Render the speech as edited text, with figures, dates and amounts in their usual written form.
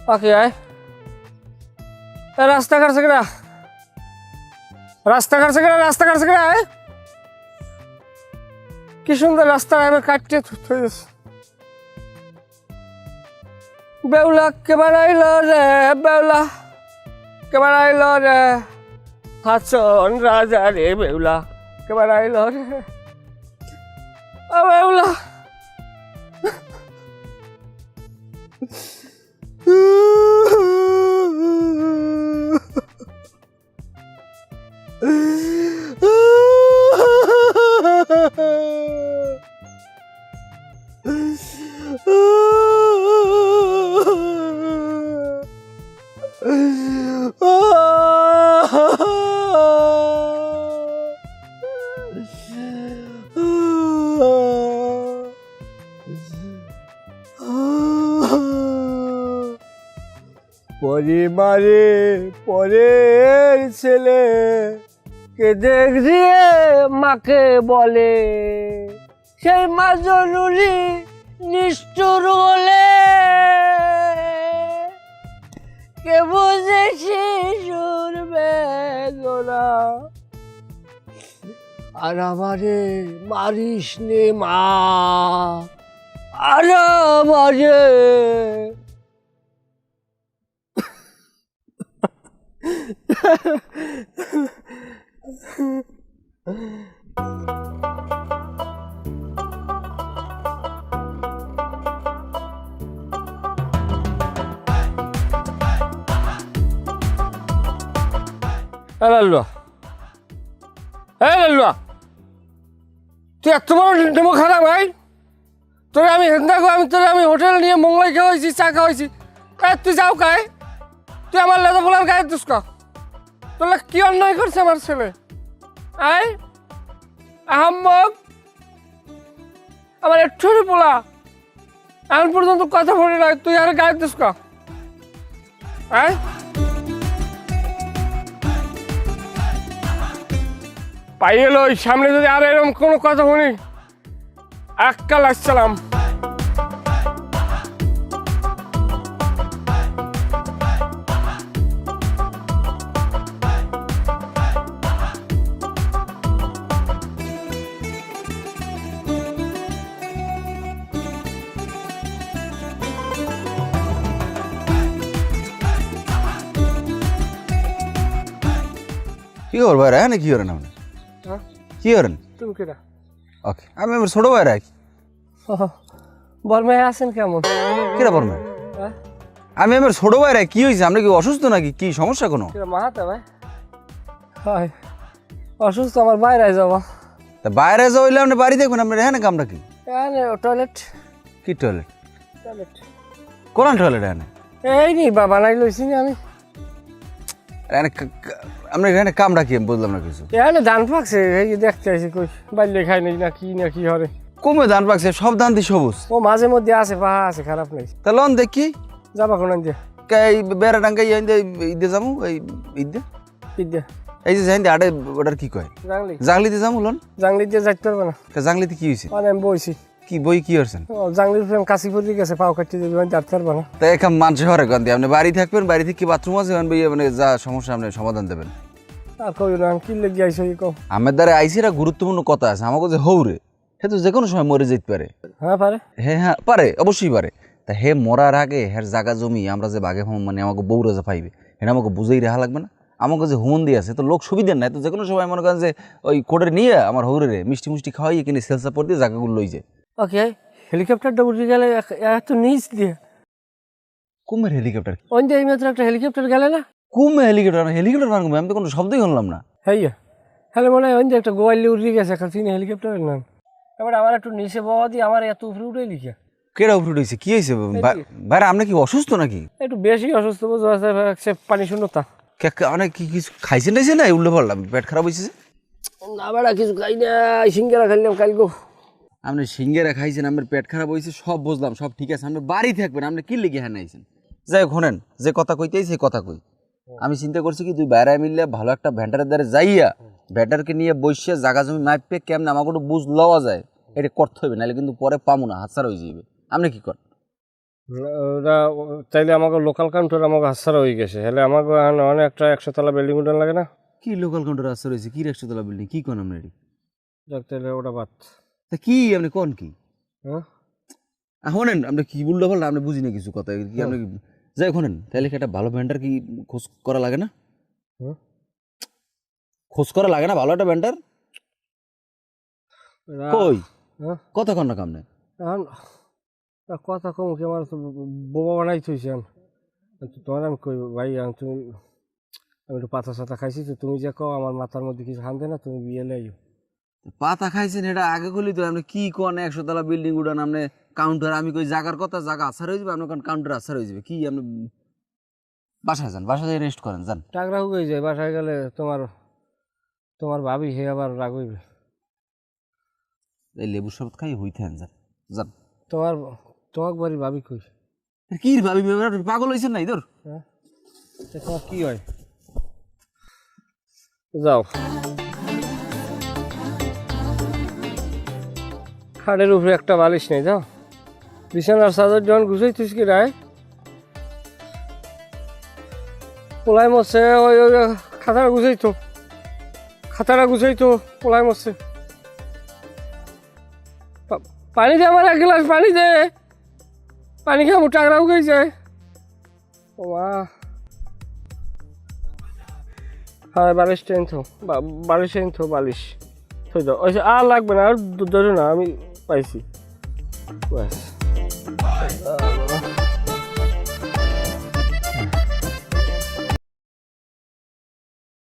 ওকে আয় রাস্তা কাটছে কেনা আয় কি সুন্দর রাস্তা আমি কাটতে বেউলা কে বাড়াইল রে হাসন রাজা রে বেউলা কে বাড়াইল রে বেউলা পরিবারে পরের ছেলে কে দেখ দিয়ে মাকে বলে সেই মা জরুরি নিষ্ঠুর হলে কে বুঝে শিশুর বেদনা আর আমারে মারিস নে মা আর আমারে তুই এত বড় ডেমো খারাপ ভাই তোরে আমি আমি হোটেল নিয়ে মোংলাই খাওয়াইছি চা খাওয়াইছি তুই যাও কায় তুই আমার লেদা ফোলার গায়ে দুষ্ক তোর কি অন্যায় করছে আমার ছেলে আয় আহম্মক আমার একটু পোলা এখন পর্যন্ত কথা বলি না তুই আর গায়ে দুষ্ক আয় পাই এলো ওই সামনে যদি আর এরকম কোনো কথা শুনি একটা লাগছিলাম কি খবর ভাইরা হ্যাঁ কি করেন আপনি কি করেন তুমি কেটা ওকে আমি আমার ছোট ভাইরা বর্মায় আছেন কেমন কিরা বর্মা আমি আমার ছোট ভাইরা কি হয়েছে আপনি কি অসুস্থ নাকি কি সমস্যা কোনো মাহাতে ভাই হয় অসুস্থ আমার বাইরে যাবো তা বাইরে যাও হইলে আপনি বাড়ি দেখবেন আপনার হ্যাঁ কামটা কি টয়লেট কি টয়লেট কোন টয়লেট হ্যাঁ এই নি বানাই লইছি নি আমি আপনার এখানে কামটা কি আমি বুঝলাম না কিছু এখানে ধান পাকছে এই দেখতে আইছি কই বাইলে খাই নাই না কি হরে কমে ধান পাকছে সব ধান দিয়ে সবুজ ও মাঝে মধ্যে আছে পাহা আছে খারাপ নাই তা লন দেখি যাবা কোন দিয়ে এই বেড়া ডাঙ্গা ঈদে যাবো এই ঈদে ঈদে এই যে জানি আড়ে ওটার কি কয় জাংলিতে যাবো লন জাংলি দিয়ে যাইতে পারবে না জাংলিতে কি হয়েছে আমি বইছি কি বই কি করছেন জাংলির প্রেম কাশি পড়ে গেছে পাও কাটতে দেবে আমি যাইতে পারবো না তাই এখন মানুষ হরে গন্ধে আপনি বাড়ি থাকবেন বাড়ি থেকে বাথরুম আছে মানে যা সমস্যা আপনি সমাধান দেবেন আর কই না কি লেগে আইছো কও আমার দ্বারা আইসিরা গুরুত্বপূর্ণ কথা আছে আমাকে যে হৌরে সে তো যে কোনো সময় মরে যেতে পারে হ্যাঁ পারে হ্যাঁ পারে অবশ্যই পারে তা হে মরার আগে হের জায়গা জমি আমরা যে বাঘে মানে আমাকে বউরা যে পাইবে এটা আমাকে বুঝেই রাখা লাগবে না আমাকে যে হুমন্দি আছে তো লোক সুবিধার নাই তো যে কোনো সময় মনে করেন যে ওই কোডে নিয়ে আমার হৌরে মিষ্টি খাওয়াইয়ে কিনে সেল সাপোর্ট দিয়ে জায়গাগুলো লই যায় ওকে হেলিকপ্টারটা উড়ে গেলে এত নিচ দিয়ে কুমের হেলিকপ্টার ওই যে এই মাত্র একটা হেলিকপ্টার গেলে না কুমে হেলিকপ্টার বানাবো আমি তো কোনো শব্দই শুনলাম না হ্যাঁ হ্যালো মনে হয় ওই যে একটা গোয়ালি উড়ে গেছে এখন তিনি হেলিকপ্টারের নাম এবার আমার একটু নিচে বাবা দিয়ে আমার এত উপরে উঠে লিখে কেডা উপরে উঠেছে কি হয়েছে ভাইরা আপনি কি অসুস্থ নাকি একটু বেশি অসুস্থ বুঝতে পারছে পানি শূন্যতা অনেক কি কিছু খাইছেন টাইছে না উল্লে পড়লাম পেট খারাপ হয়েছে না বেড়া কিছু খাই না সিঙ্গারা খাইলাম কালকে আপনি সিঙ্গেরা খাইছেন আমার পেট খারাপ হয়েছে সব বুঝলাম সব ঠিক আছে আপনি বাড়ি থাকবেন আপনি কি লিখে হ্যাঁ নাইছেন যাই শোনেন যে কথা কইতেই সেই কথা কই আমি চিন্তা করছি কি তুই বাইরে মিললে ভালো একটা ভ্যান্টারের দ্বারা যাইয়া ভ্যান্টারকে নিয়ে বসিয়া জায়গা জমি মাপে কেমন আমাকে একটু বুঝ লওয়া যায় এটা করতে হবে নাহলে কিন্তু পরে পাবো না হাতছাড়া হয়ে যাবে আপনি কি করেন ওরা তাইলে আমাকে লোকাল কাউন্টার আমাকে হাসারা হয়ে গেছে হলে আমাকে এখন অনেক একটা 100 তলা বিল্ডিং উঠান লাগে না? কি লোকাল কাউন্টার আসছে রয়েছে কি 100 তলা বিল্ডিং কি কোন আমরা যাক তাইলে ওটা বাদ। তা কি আপনি কোন কি হ্যাঁ শোনেন আমরা কি বললো বল আমরা বুঝি না কিছু কথা কি আপনি যাই শোনেন তাহলে কি একটা ভালো ভেন্ডার কি খোঁজ করা লাগে না? হ্যাঁ খোঁজ করা লাগে না ভালো একটা ভেন্ডার? কই হ্যাঁ কথা কন না কামনে এখন কথা কম কি আমার তো বোমা বানাই থইছেন তোমার আমি কই ভাই তুমি আমি একটু পাতা সাতা খাইছি তো তুমি যে কও আমার মাথার মধ্যে কিছু হান দে না তুমি বিয়ে লাইও। পাতা খাইছেন এটা আগে কইলি তো আপনি কি কোন 100 তলা বিল্ডিং উড়ান আপনি কাউন্টার আমি কই জায়গার কথা জায়গা আসার হয়ে যাবে আপনি কোন কাউন্টার আসার হয়ে যাবে কি আপনি বাসায় যান বাসায় রেস্ট করেন যান। টাকরা হুকে যায় বাসায় গেলে তোমার তোমার ভাবি হে আবার রাগ হইবে। এই লেবুর শরবত খাই হইতে যান যান। তোমার তোমার বাড়ি ভাবি কই? কি ভাবি পাগল হয়েছেন না ইদর? হ্যাঁ তোমার কি হয় যাও খাটের উপরে একটা বালিশ নেই যাও বিছানার চাদর যখন গুছাই তুই কি রায় পোলাই মরছে ওই ওই খাতাটা গুছাইতো খাতাটা গুছাইতো পোলাই মরছে পানি দে আমার 1 গ্লাস পানি দে পানি খেয়ে আমার টাকরা উঠে যায় ও মা হ্যাঁ বালিশ টেন থো বালিশ টেন থো বালিশ থই দাও আর লাগবে না আর ধরো না আমি পাইছি ব্যাস